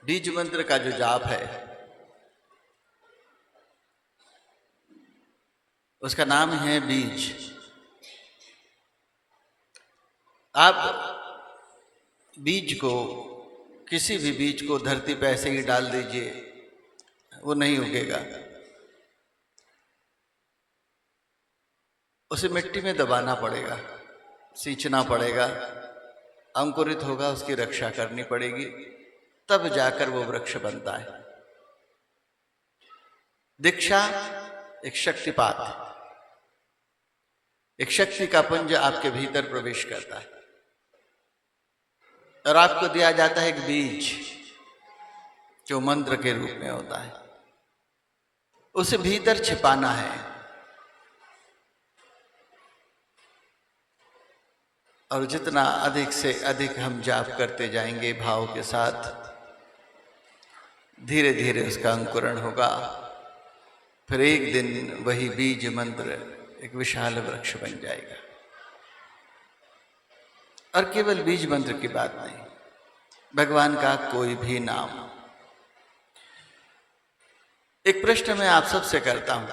बीज मंत्र का जो जाप है उसका नाम है बीज। आप बीज को, किसी भी बीज को धरती पे ऐसे ही डाल दीजिए, वो नहीं उगेगा। उसे मिट्टी में दबाना पड़ेगा, सींचना पड़ेगा, अंकुरित होगा, उसकी रक्षा करनी पड़ेगी, तब जाकर वो वृक्ष बनता है। दीक्षा एक शक्तिपात है, एक शक्ति का पुंज आपके भीतर प्रवेश करता है और आपको दिया जाता है एक बीज जो मंत्र के रूप में होता है। उसे भीतर छिपाना है और जितना अधिक से अधिक हम जाप करते जाएंगे भाव के साथ, धीरे धीरे उसका अंकुरण होगा। फिर एक दिन वही बीज मंत्र एक विशाल वृक्ष बन जाएगा। और केवल बीज मंत्र की बात नहीं, भगवान का कोई भी नाम। एक प्रश्न मैं आप सबसे करता हूं,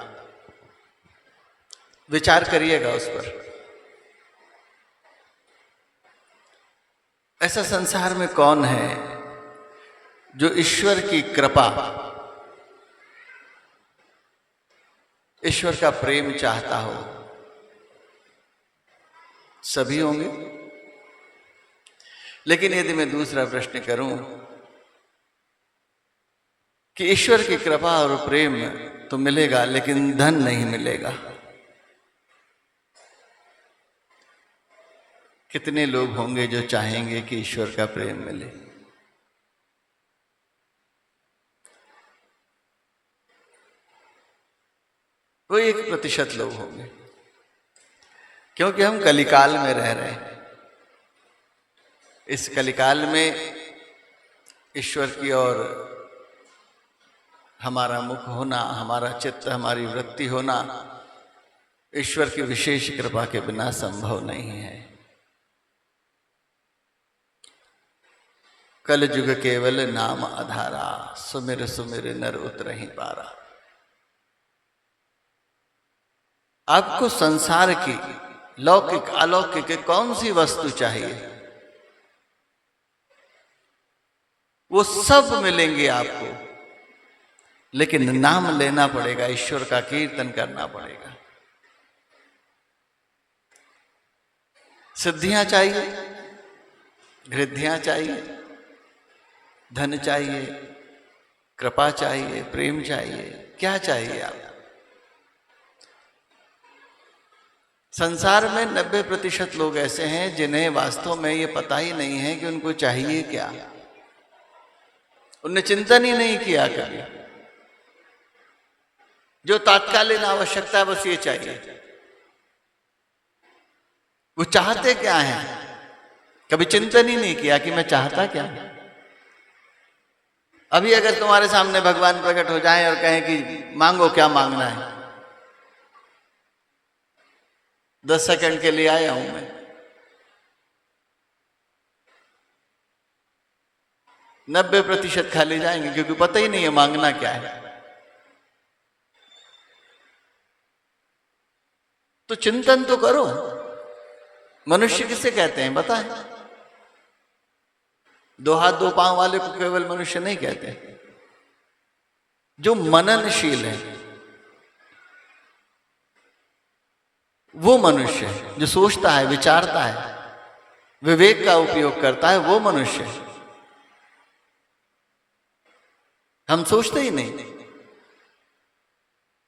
विचार करिएगा उस पर। ऐसा संसार में कौन है जो ईश्वर की कृपा, ईश्वर का प्रेम चाहता हो? सभी होंगे। लेकिन यदि मैं दूसरा प्रश्न करूं कि ईश्वर की कृपा और प्रेम तो मिलेगा लेकिन धन नहीं मिलेगा, कितने लोग होंगे जो चाहेंगे कि ईश्वर का प्रेम मिले? कोई 1% लोग होंगे, क्योंकि हम कलिकाल में रह रहे हैं। इस कलिकाल में ईश्वर की ओर हमारा मुख होना, हमारा चित्त, हमारी वृत्ति होना ईश्वर की विशेष कृपा के बिना संभव नहीं है। कल जुग केवल नाम आधारा, सुमिर सुमिर नर उतरहि पारा। आपको संसार की लौकिक अलौकिक कौन सी वस्तु चाहिए? वो सब मिलेंगे आपको, लेकिन नाम लेना पड़ेगा, ईश्वर का कीर्तन करना पड़ेगा। सिद्धियां चाहिए, वृद्धियां चाहिए, धन चाहिए, कृपा चाहिए, प्रेम चाहिए, क्या चाहिए आप? संसार में 90% लोग ऐसे हैं जिन्हें वास्तव में ये पता ही नहीं है कि उनको चाहिए क्या। उन्हें चिंतन ही नहीं किया कभी। जो तात्कालीन आवश्यकता है बस ये चाहिए। वो चाहते क्या है, कभी चिंतन ही नहीं किया कि मैं चाहता क्या। अभी अगर तुम्हारे सामने भगवान प्रकट हो जाएं और कहें कि मांगो, क्या मांगना है? 10 सेकंड के लिए आया हूं मैं, 90% खाली जाएंगे, क्योंकि पता ही नहीं है मांगना क्या है। तो चिंतन तो करो। मनुष्य किसे कहते हैं बताएं? 2 हाथ 2 पांव वाले को केवल मनुष्य नहीं कहते। जो मननशील है वो मनुष्य है, जो सोचता है, विचारता है, विवेक का उपयोग करता है, वो मनुष्य है। हम सोचते ही नहीं।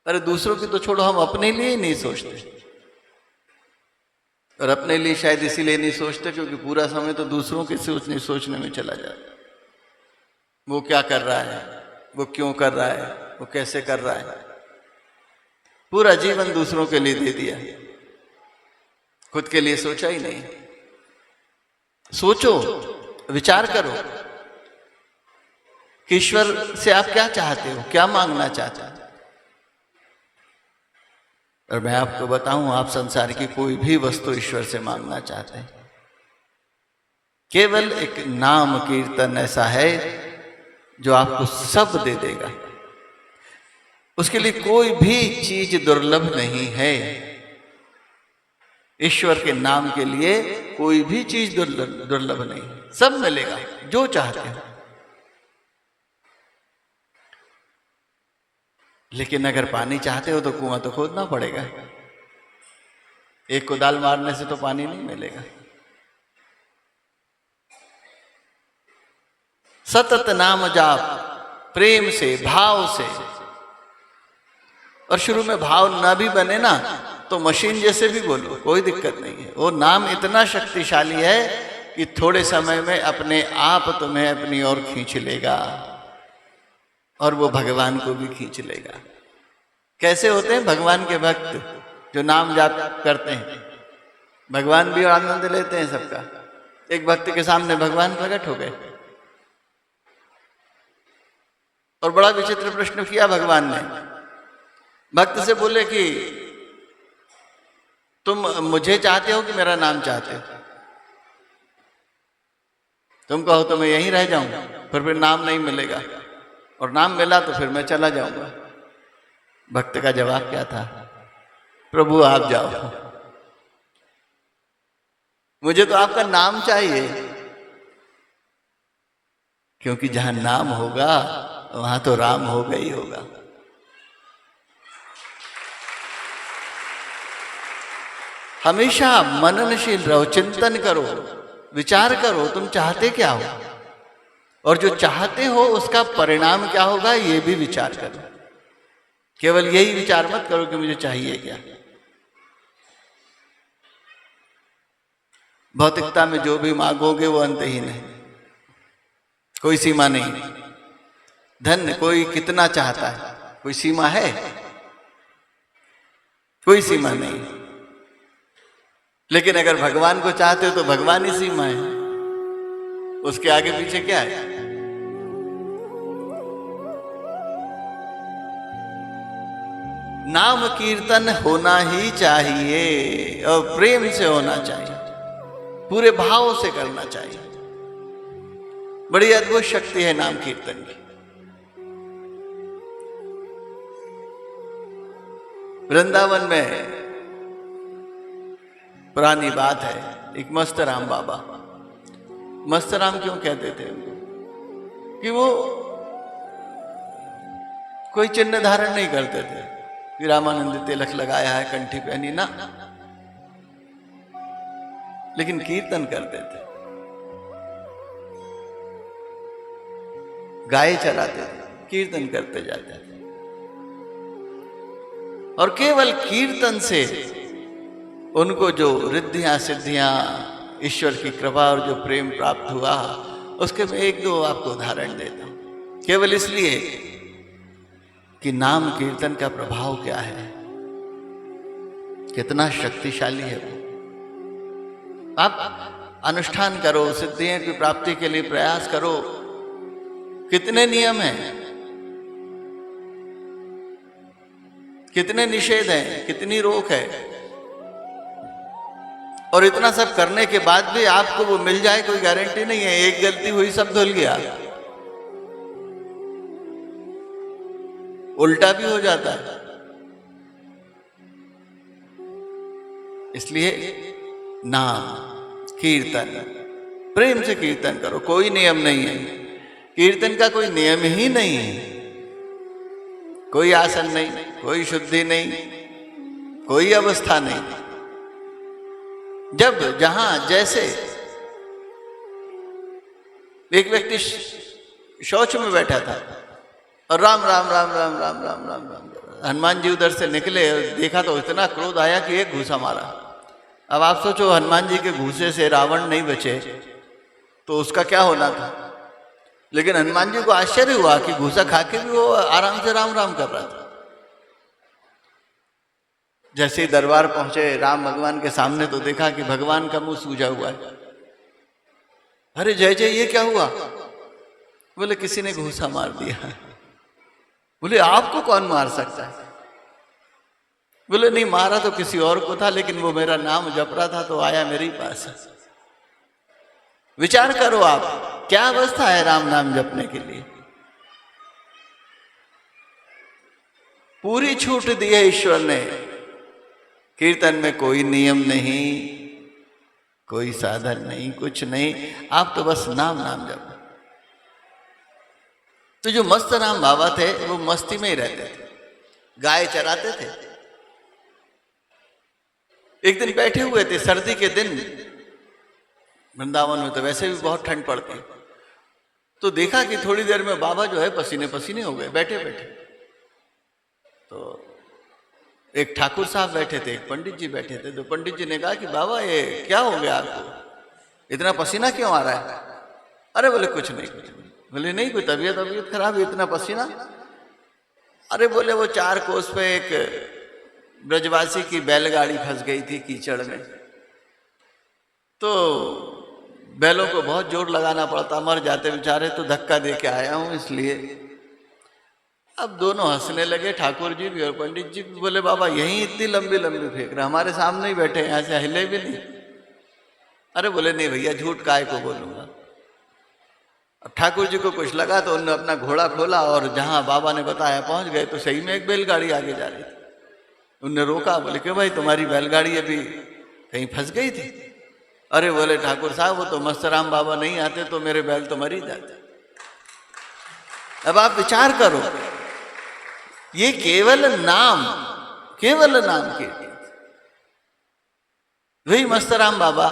अरे दूसरों की तो छोड़ो, हम अपने लिए ही नहीं सोचते। और अपने लिए शायद इसीलिए नहीं सोचते क्योंकि पूरा समय तो दूसरों के सोचने में चला जाता। वो क्या कर रहा है, वो क्यों कर रहा है, वो कैसे कर रहा है। पूरा जीवन दूसरों के लिए दे दिया, खुद के लिए सोचा ही नहीं। सोचो, विचार करो कि ईश्वर से आप क्या चाहते हो, क्या मांगना चाहते हो। और मैं आपको बताऊं, आप संसार की कोई भी वस्तु ईश्वर से मांगना चाहते हैं, केवल एक नाम कीर्तन ऐसा है जो आपको सब दे देगा। उसके लिए कोई भी चीज दुर्लभ नहीं है। ईश्वर के नाम के लिए कोई भी चीज दुर्लभ नहीं, सब मिलेगा जो चाहते हो। लेकिन अगर पानी चाहते हो तो कुआं तो खोदना पड़ेगा। एक कुदाल मारने से तो पानी नहीं मिलेगा। सतत नाम जाप, प्रेम से, भाव से। और शुरू में भाव ना भी बने ना तो मशीन जैसे भी बोलो, कोई दिक्कत नहीं है। वो नाम इतना शक्तिशाली है कि थोड़े समय में अपने आप तुम्हें अपनी ओर खींच लेगा और वो भगवान को भी खींच लेगा। कैसे होते हैं भगवान के भक्त जो नाम जाप करते हैं? भगवान भी आनंद लेते हैं सबका। एक भक्त के सामने भगवान प्रकट हो गए और बड़ा विचित्र प्रश्न किया भगवान ने। भक्त से बोले कि तुम मुझे चाहते हो कि मेरा नाम चाहते हो? तुम कहो तो मैं यहीं रह जाऊं, फिर नाम नहीं मिलेगा, और नाम मिला तो फिर मैं चला जाऊंगा। भक्त का जवाब क्या था? प्रभु आप जाओ, मुझे तो आपका नाम चाहिए, क्योंकि जहां नाम होगा वहां तो राम होगा ही होगा। हमेशा मननशील रहो, चिंतन करो, विचार करो तुम चाहते क्या हो, और जो चाहते हो उसका परिणाम क्या होगा ये भी विचार करो। केवल यही विचार मत करो कि मुझे चाहिए क्या। भौतिकता में जो भी मांगोगे वो अंतहीन है, कोई सीमा नहीं। धन कोई कितना चाहता है, कोई सीमा है? कोई सीमा नहीं। लेकिन अगर भगवान को चाहते हो तो भगवान ही सीमा है, उसके आगे पीछे क्या है? नाम कीर्तन होना ही चाहिए और प्रेम से होना चाहिए, पूरे भाव से करना चाहिए। बड़ी अद्भुत शक्ति है नाम कीर्तन की। वृंदावन में पुरानी बात है, एक मस्तराम बाबा, मस्तराम क्यों कहते थे उनको? कि वो कोई चिन्ह धारण नहीं करते थे कि रामानंद तिलक लगाया है, कंठी पहनी ना, लेकिन कीर्तन करते थे, गाय चराते थे, कीर्तन करते जाते थे। और केवल कीर्तन से उनको जो रिद्धियां सिद्धियां, ईश्वर की कृपा और जो प्रेम प्राप्त हुआ, उसके मैं एक दो आपको उदाहरण देता हूं। केवल इसलिए कि नाम कीर्तन का प्रभाव क्या है, कितना शक्तिशाली है वो। आप अनुष्ठान करो, सिद्धियों की प्राप्ति के लिए प्रयास करो। कितने नियम हैं, कितने निषेध हैं, कितनी रोक है, और इतना सब करने के बाद भी आपको वो मिल जाए कोई गारंटी नहीं है। एक गलती हुई सब धुल गया, उल्टा भी हो जाता है। इसलिए नाम कीर्तन प्रेम से कीर्तन करो। कोई नियम नहीं है, कीर्तन का कोई नियम ही नहीं है। कोई आसन नहीं, कोई शुद्धि नहीं, कोई अवस्था नहीं। जब जहां जैसे एक व्यक्ति शौच में बैठा था और राम राम राम राम राम राम राम राम, हनुमान जी उधर से निकले और देखा तो इतना क्रोध आया कि एक घूसा मारा। अब आप सोचो, हनुमान जी के घूसे से रावण नहीं बचे तो उसका क्या होना था। लेकिन हनुमान जी को आश्चर्य हुआ कि घूसा खा के भी वो आराम से राम राम कर रहा था। जैसे ही दरबार पहुंचे राम भगवान के सामने तो देखा कि भगवान का मुंह सूजा हुआ है। अरे जय जय, ये क्या हुआ? बोले किसी ने घूसा मार दिया। बोले आपको कौन मार सकता है? बोले नहीं, मारा तो किसी और को था, लेकिन वो मेरा नाम जप रहा था तो आया मेरे पास। विचार करो आप, क्या अवस्था है राम नाम जपने के लिए। पूरी छूट दी है ईश्वर ने। कीर्तन में कोई नियम नहीं, कोई साधन नहीं, कुछ नहीं, आप तो बस नाम नाम जप। तो जो मस्त राम बाबा थे वो मस्ती में ही रहते थे, गाय चराते थे। एक दिन बैठे हुए थे, सर्दी के दिन, वृंदावन में तो वैसे भी बहुत ठंड पड़ती, तो देखा कि थोड़ी देर में बाबा जो है पसीने पसीने हो गए बैठे बैठे। तो एक ठाकुर साहब बैठे थे, एक पंडित जी बैठे थे। तो पंडित जी ने कहा कि बाबा ये क्या हो गया आपको, इतना पसीना क्यों आ रहा है? अरे बोले कुछ नहीं, कुछ नहीं। बोले नहीं, कोई तबीयत खराब है, इतना पसीना? अरे बोले वो 4 कोस पे एक ब्रजवासी की बैलगाड़ी फंस गई थी कीचड़ में, तो बैलों को बहुत जोर लगाना पड़ता, मर जाते बेचारे, तो धक्का दे के आया हूं इसलिए। अब दोनों हंसने लगे, ठाकुर जी भी और पंडित जी भी। बोले बाबा यही इतनी लंबी लंबी फेंक रहे, हमारे सामने ही बैठे, यहाँ से हिले भी नहीं। अरे बोले नहीं भैया, झूठ काय को बोलूंगा। अब ठाकुर जी को कुछ लगा तो उन्होंने अपना घोड़ा खोला और जहां बाबा ने बताया पहुंच गए। तो सही में एक बैलगाड़ी आगे जा रही थी। उनने रोका, बोले कि भाई तुम्हारी बैलगाड़ी अभी कहीं फंस गई थी? अरे बोले ठाकुर साहब वो तो मस्तराम बाबा नहीं आते तो मेरे बैल तो मर ही जाते। अब आप विचार करो, ये केवल नाम के वही मस्तराम बाबा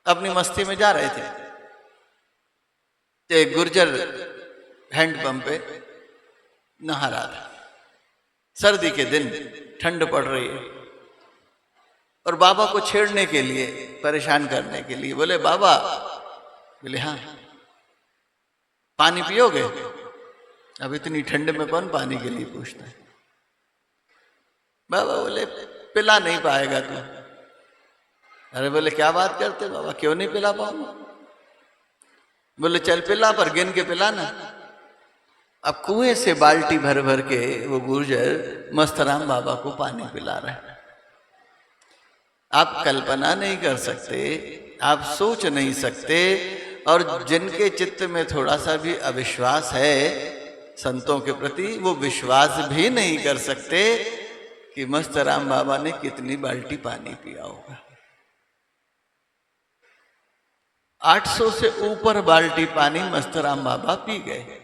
अपनी मस्ती में जा रहे थे, एक गुर्जर हैंडपंप पे नहा रहा था। सर्दी के दिन, ठंड पड़ रही है, और बाबा को छेड़ने के लिए, परेशान करने के लिए बोले बाबा, बोले हाँ पानी पियोगे? अब इतनी ठंड में कौन पानी के लिए पूछता है? बाबा बोले पिला नहीं पाएगा तू। अरे बोले क्या बात करते बाबा, क्यों नहीं पिला पाऊंगा? बोले चल पिला, पर गिन के पिला ना। अब कुएं से बाल्टी भर भर के वो गुर्जर मस्तराम बाबा को पानी पिला रहे हैं। आप कल्पना नहीं कर सकते, आप सोच नहीं सकते, और जिनके चित्त में थोड़ा सा भी अविश्वास है संतों के प्रति, वो विश्वास भी नहीं कर सकते कि मस्तराम बाबा ने कितनी बाल्टी पानी पिया होगा। 800 से ऊपर बाल्टी पानी मस्तराम बाबा पी गए।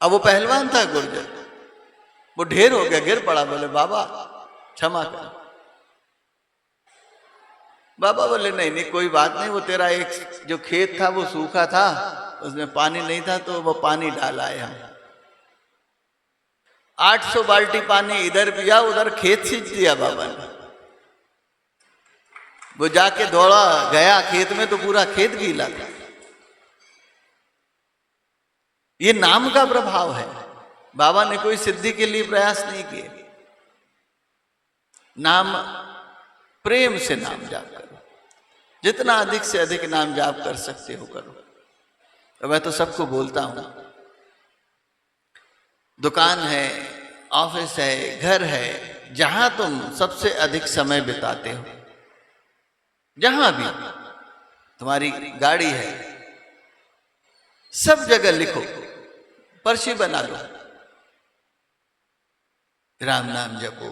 अब वो पहलवान था गुर्जर, वो ढेर हो गया, गिर पड़ा। बोले बाबा क्षमा कर। बाबा बोले नहीं नहीं कोई बात नहीं, वो तेरा एक जो खेत था वो सूखा था, उसमें पानी नहीं था तो वो पानी डाला है हम। 800 बाल्टी पानी इधर पिया, उधर खेत सींच दिया बाबा ने। वो जाके दौड़ा गया खेत में तो पूरा खेत गीला था। ये नाम का प्रभाव है। बाबा ने कोई सिद्धि के लिए प्रयास नहीं किए। नाम, प्रेम से नाम जाप करो, जितना अधिक से अधिक नाम जाप कर सकते हो करो। तो मैं तो सबको बोलता हूं, दुकान है, ऑफिस है, घर है, जहां तुम सबसे अधिक समय बिताते हो, जहां भी तुम्हारी गाड़ी है, सब जगह लिखो, पर्ची बना लो, राम नाम जपो,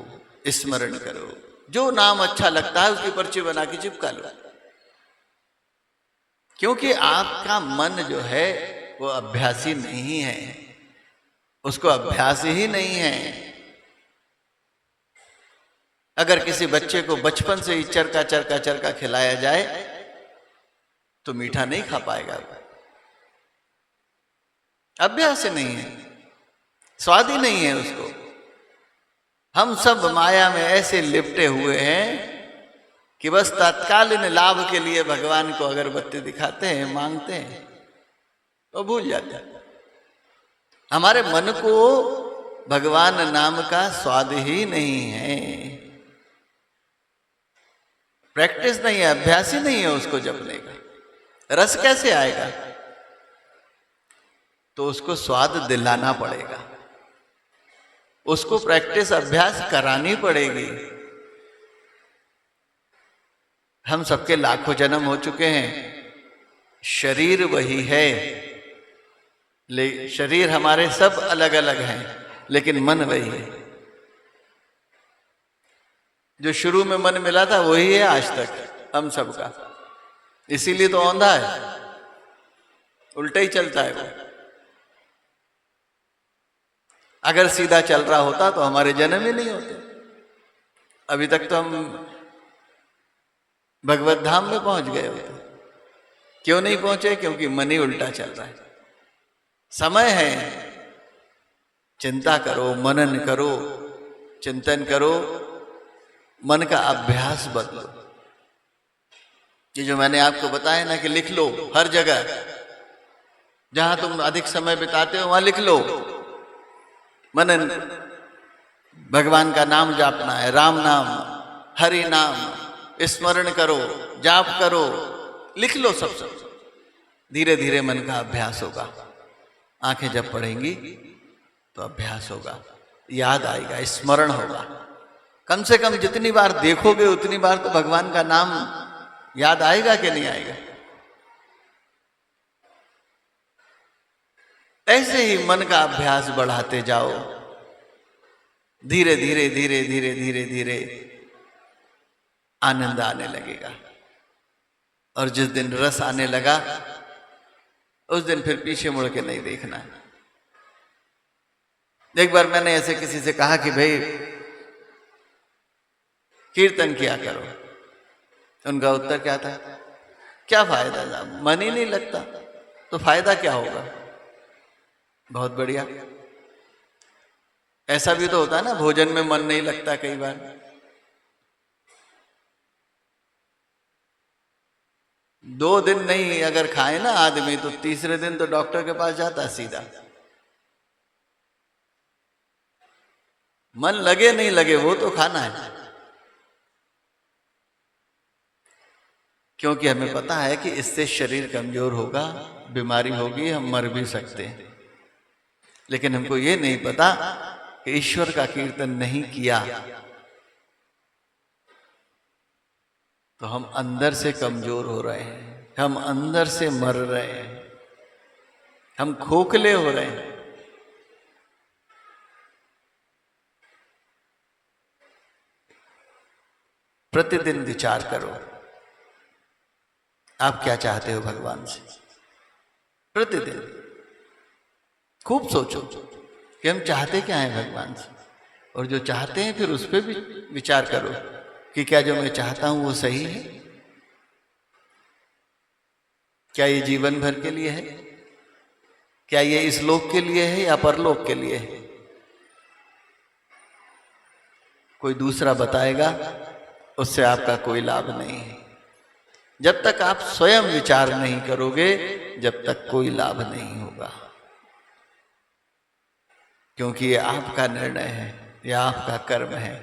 स्मरण करो। जो नाम अच्छा लगता है उसकी पर्ची बना के चिपका लो। क्योंकि आपका मन जो है वो अभ्यासी नहीं है, उसको अभ्यास ही नहीं है। अगर किसी बच्चे को बचपन से ही चरका चरका चरका खिलाया जाए तो मीठा नहीं खा पाएगा। अभ्यास नहीं है, स्वाद ही नहीं है उसको। हम सब माया में ऐसे लिपटे हुए हैं कि बस तत्कालीन लाभ के लिए भगवान को अगरबत्ती दिखाते हैं, मांगते हैं, तो भूल जाते हैं। हमारे मन को भगवान नाम का स्वाद ही नहीं है, प्रैक्टिस नहीं है, अभ्यास ही नहीं है उसको जपने का। रस कैसे आएगा? तो उसको स्वाद दिलाना पड़ेगा, उसको प्रैक्टिस अभ्यास करानी पड़ेगी। हम सबके लाखों जन्म हो चुके हैं, शरीर वही है, ले शरीर हमारे सब अलग अलग हैं, लेकिन मन वही है। जो शुरू में मन मिला था वही है आज तक हम सबका। इसीलिए तो औंधा है, उल्टा ही चलता है वो। अगर सीधा चल रहा होता तो हमारे जन्म ही नहीं होते। अभी तक तो हम भगवत धाम में पहुंच गए होते। क्यों नहीं पहुंचे? क्योंकि मन ही उल्टा चल रहा है। समय है, चिंता करो, मनन करो, चिंतन करो, मन का अभ्यास बदलो। ये जो मैंने आपको बताया ना कि लिख लो, हर जगह जहां तुम अधिक समय बिताते हो वहां लिख लो। मनन, भगवान का नाम जापना है, राम नाम, हरि नाम, स्मरण करो, जाप करो, लिख लो सब। धीरे धीरे मन का अभ्यास होगा। आंखें जब पड़ेंगी तो अभ्यास होगा, याद आएगा, स्मरण होगा। कम से कम जितनी बार देखोगे उतनी बार तो भगवान का नाम याद आएगा कि नहीं आएगा? ऐसे ही मन का अभ्यास बढ़ाते जाओ। धीरे धीरे धीरे धीरे धीरे धीरे आनंद आने लगेगा। और जिस दिन रस आने लगा उस दिन फिर पीछे मुड़ के नहीं देखना है। एक बार मैंने ऐसे किसी से कहा कि भाई कीर्तन किया करो। उनका उत्तर क्या था? क्या फायदा साहब, मन ही नहीं लगता तो फायदा क्या होगा? बहुत बढ़िया। ऐसा भी तो होता है ना, भोजन में मन नहीं लगता कई बार। दो दिन नहीं अगर खाए ना आदमी तो तीसरे दिन तो डॉक्टर के पास जाता सीधा। मन लगे नहीं लगे वो तो खाना है। क्योंकि हमें पता है कि इससे शरीर कमजोर होगा, बीमारी होगी, हम मर भी सकते हैं। लेकिन हमको ये नहीं पता कि ईश्वर का कीर्तन नहीं किया तो हम अंदर से कमजोर हो रहे हैं, हम अंदर से मर रहे हैं, हम खोखले हो रहे हैं। प्रतिदिन विचार करो, आप क्या चाहते हो भगवान से। प्रतिदिन खूब सोचो कि हम चाहते क्या हैं भगवान से, और जो चाहते हैं फिर उस पर भी विचार करो कि क्या जो मैं चाहता हूं वो सही है। क्या ये जीवन भर के लिए है? क्या ये इस लोक के लिए है या परलोक के लिए है? कोई दूसरा बताएगा उससे आपका कोई लाभ नहीं है। जब तक आप स्वयं विचार नहीं करोगे जब तक कोई लाभ नहीं होगा। क्योंकि ये आपका निर्णय है, ये आपका कर्म है,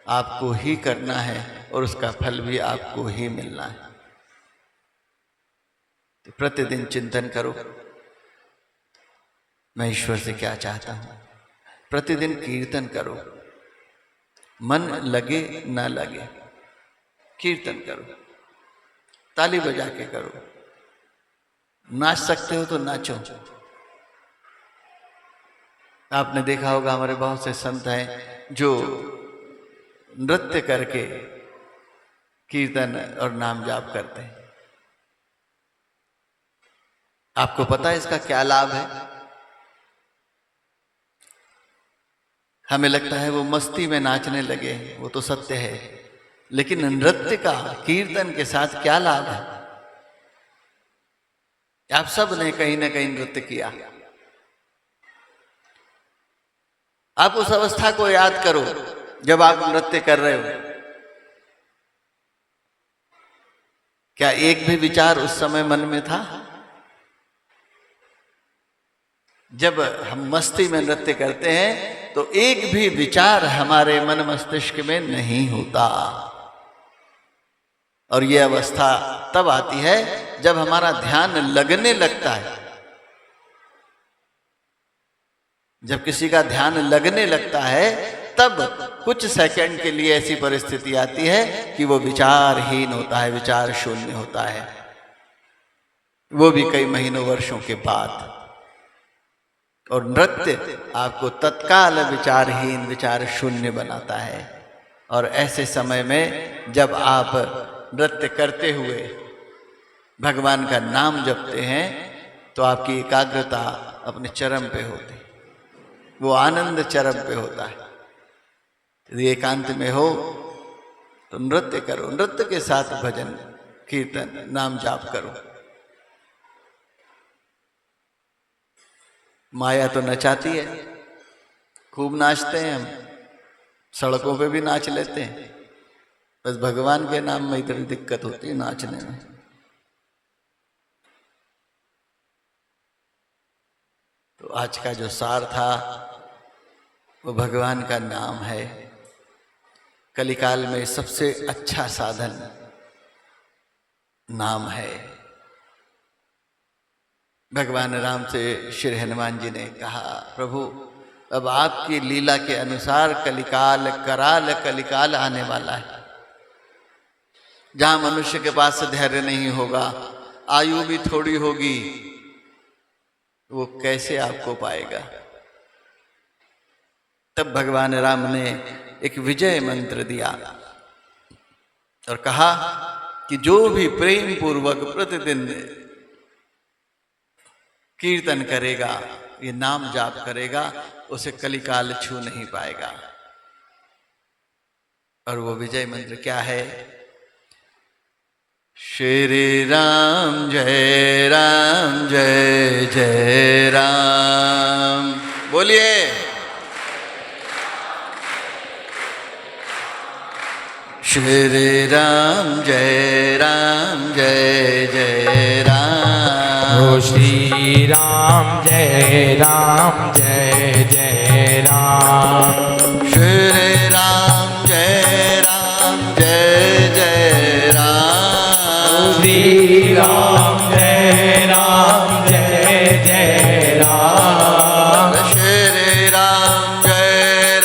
आपको ही करना है और उसका फल भी आपको ही मिलना है। तो प्रतिदिन चिंतन करो, मैं ईश्वर से क्या चाहता हूं। प्रतिदिन कीर्तन करो, मन लगे ना लगे कीर्तन करो, ताली बजा के करो, नाच सकते हो तो नाचो। आपने देखा होगा हमारे बहुत से संत हैं जो नृत्य करके कीर्तन और नाम जाप करते हैं। आपको पता है इसका क्या लाभ है? हमें लगता है वो मस्ती में नाचने लगे, वो तो सत्य है, लेकिन नृत्य का कीर्तन के साथ क्या लाभ है? आप सब ने कहीं ना कहीं नृत्य किया। आप उस अवस्था को याद करो जब आप नृत्य कर रहे हो। क्या एक भी विचार उस समय मन में था? जब हम मस्ती में नृत्य करते हैं तो एक भी विचार हमारे मन मस्तिष्क में नहीं होता। और यह अवस्था तब आती है जब हमारा ध्यान लगने लगता है। जब किसी का ध्यान लगने लगता है तब कुछ सेकंड के लिए ऐसी परिस्थिति आती है कि वो विचारहीन होता है, विचार शून्य होता है, वो भी कई महीनों वर्षों के बाद। और नृत्य आपको तत्काल विचारहीन, विचार शून्य बनाता है। और ऐसे समय में जब आप नृत्य करते हुए भगवान का नाम जपते हैं तो आपकी एकाग्रता अपने चरम पे होती है, वो आनंद चरम पे होता है। यदि एकांत में हो तो नृत्य करो, नृत्य के साथ भजन कीर्तन नाम जाप करो। माया तो नचाती है, खूब नाचते हैं हम, सड़कों पे भी नाच लेते हैं, बस भगवान के नाम में इतनी दिक्कत होती है नाचने में। तो आज का जो सार था वो भगवान का नाम है। कलिकाल में सबसे अच्छा साधन नाम है। भगवान राम से श्री हनुमान जी ने कहा, प्रभु अब आपकी लीला के अनुसार कलिकाल कराल कलिकाल आने वाला है, जहां मनुष्य के पास धैर्य नहीं होगा, आयु भी थोड़ी होगी, वो कैसे आपको पाएगा। तब भगवान राम ने एक विजय मंत्र दिया और कहा कि जो भी प्रेम पूर्वक प्रतिदिन कीर्तन करेगा, ये नाम जाप करेगा, उसे कलिकाल छू नहीं पाएगा। और वो विजय मंत्र क्या है? श्री राम जय जय राम। बोलिए श्री राम जय जय राम। ओ श्री राम जय जय राम। श्री राम जय जय राम। श्री राम जय जय राम। श्री राम जय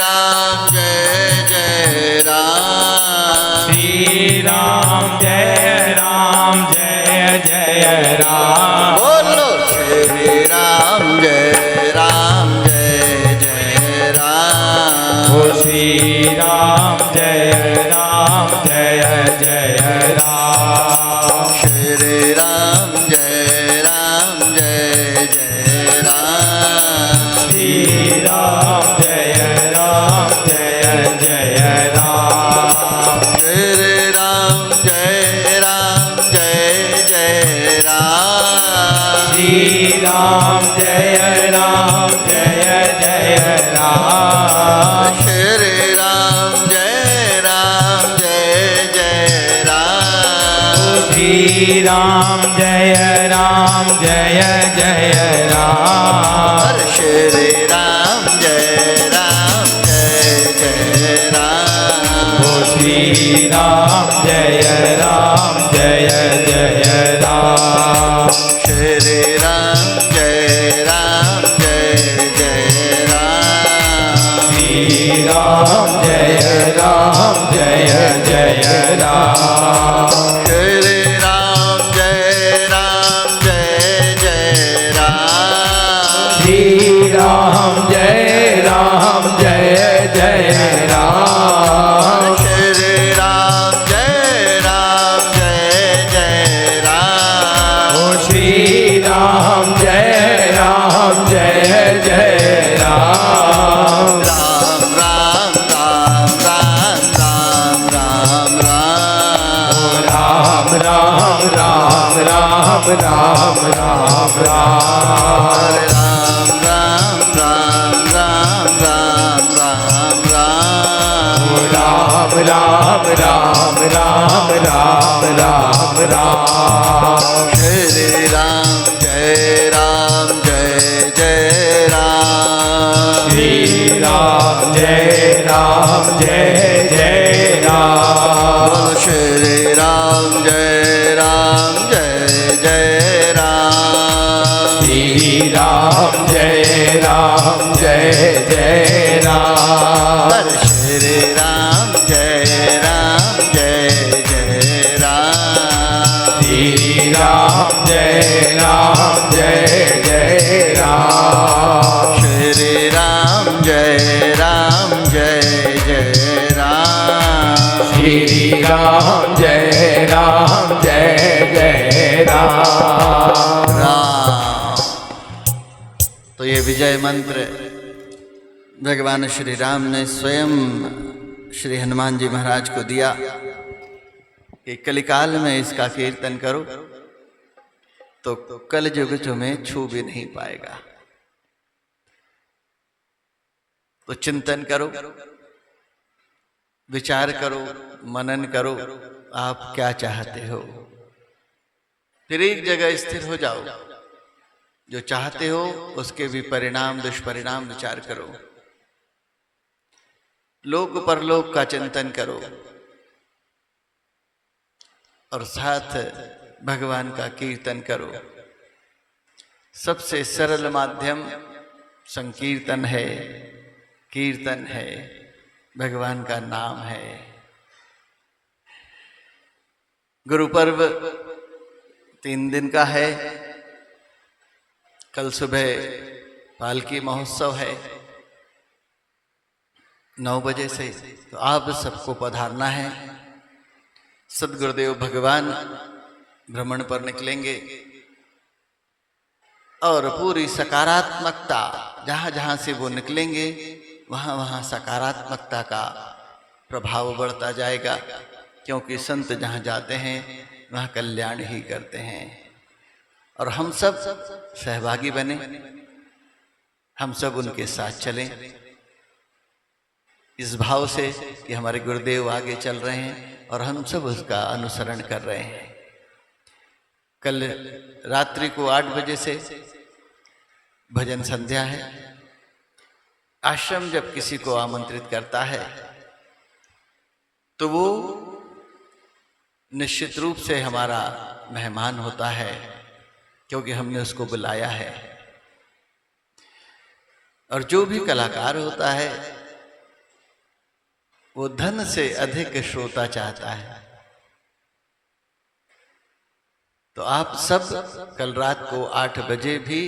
जय राम। श्री राम जय जय राम। बोलो श्री राम जय जय राम। ओ श्री राम जय जय राम। श्री राम जय जय राम। श्री राम जय जय राम। श्री राम जय जय राम। श्री राम जय जय राम। श्री राम जय जय राम। श्री राम जय जय राम। श्री राम जय जय राम। ओ श्री राम जय जय राम। श्री राम जय जय राम। श्री राम जय जय राम। श्री राम जय जय राम। श्री राम जय जय राम। श्री राम जय जय राम। ओ श्री राम जय जय राम। राम राम राम राम राम राम राम राम। राम राम राम राम राम राम। राम राम राम राम राम राम राम। राम राम राम राम राम। श्री राम जय जय राम। श्री राम जय जय राम। बोलो श्री राम जय जय राम। श्री राम जय जय राम। श्री राम जय जय राम। श्री राम जय जय राम। राम जय राम जय जय राम। राम। तो ये विजय मंत्र भगवान श्री राम ने स्वयं श्री हनुमान जी महाराज को दिया कि कलिकाल में इसका कीर्तन करो तो कल युग तुम्हें छू भी नहीं पाएगा। तो चिंतन करो, विचार करो, मनन करो, आप क्या चाहते हो, फिर एक जगह स्थिर हो जाओ। जो चाहते हो उसके भी परिणाम दुष्परिणाम विचार करो, लोक परलोक का चिंतन करो और साथ भगवान का कीर्तन करो। सबसे सरल माध्यम संकीर्तन है, कीर्तन है, भगवान का नाम है। गुरु पर्व 3 दिन का है। कल सुबह पालकी महोत्सव है 9 बजे से, तो आप सबको पधारना है। सद्गुरुदेव भगवान भ्रमण पर निकलेंगे और पूरी सकारात्मकता, जहाँ जहाँ से वो निकलेंगे वहाँ वहाँ सकारात्मकता का प्रभाव बढ़ता जाएगा, क्योंकि संत जहाँ जाते हैं वहाँ कल्याण ही करते हैं। और हम सब सहभागी बने, हम सब उनके साथ चलें इस भाव से कि हमारे गुरुदेव आगे चल रहे हैं और हम सब उसका अनुसरण कर रहे हैं। कल रात्रि को 8 बजे से भजन संध्या है। आश्रम जब किसी को आमंत्रित करता है तो वो निश्चित रूप से हमारा मेहमान होता है, क्योंकि हमने उसको बुलाया है। और जो भी कलाकार होता है वो धन से अधिक श्रोता चाहता है। तो आप सब कल रात को 8 बजे भी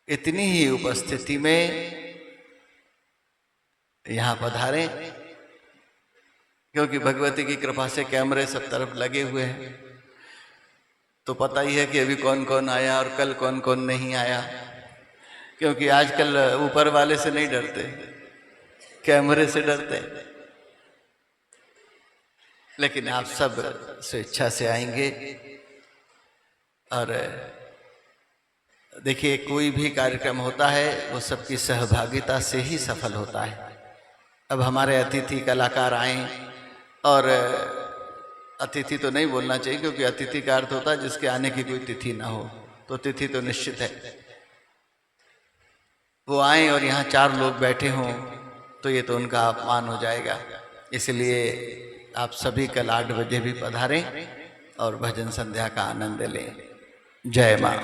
इतनी ही उपस्थिति में यहाँ पधारें, क्योंकि भगवती की कृपा से कैमरे सब तरफ लगे हुए हैं। तो पता ही है कि अभी कौन कौन आया और कल कौन कौन नहीं आया, क्योंकि आजकल ऊपर वाले से नहीं डरते, कैमरे से डरते। लेकिन आप सब स्वेच्छा से आएंगे। और देखिए, कोई भी कार्यक्रम होता है वो सबकी सहभागिता से ही सफल होता है। अब हमारे अतिथि कलाकार आए, और अतिथि तो नहीं बोलना चाहिए, क्योंकि अतिथि का अर्थ होता है जिसके आने की कोई तिथि ना हो। तो तिथि तो निश्चित है। वो आए और यहाँ 4 लोग बैठे हों तो ये तो उनका अपमान हो जाएगा। इसलिए आप सभी कल 8 बजे भी पधारें और भजन संध्या का आनंद लें। जय माँ।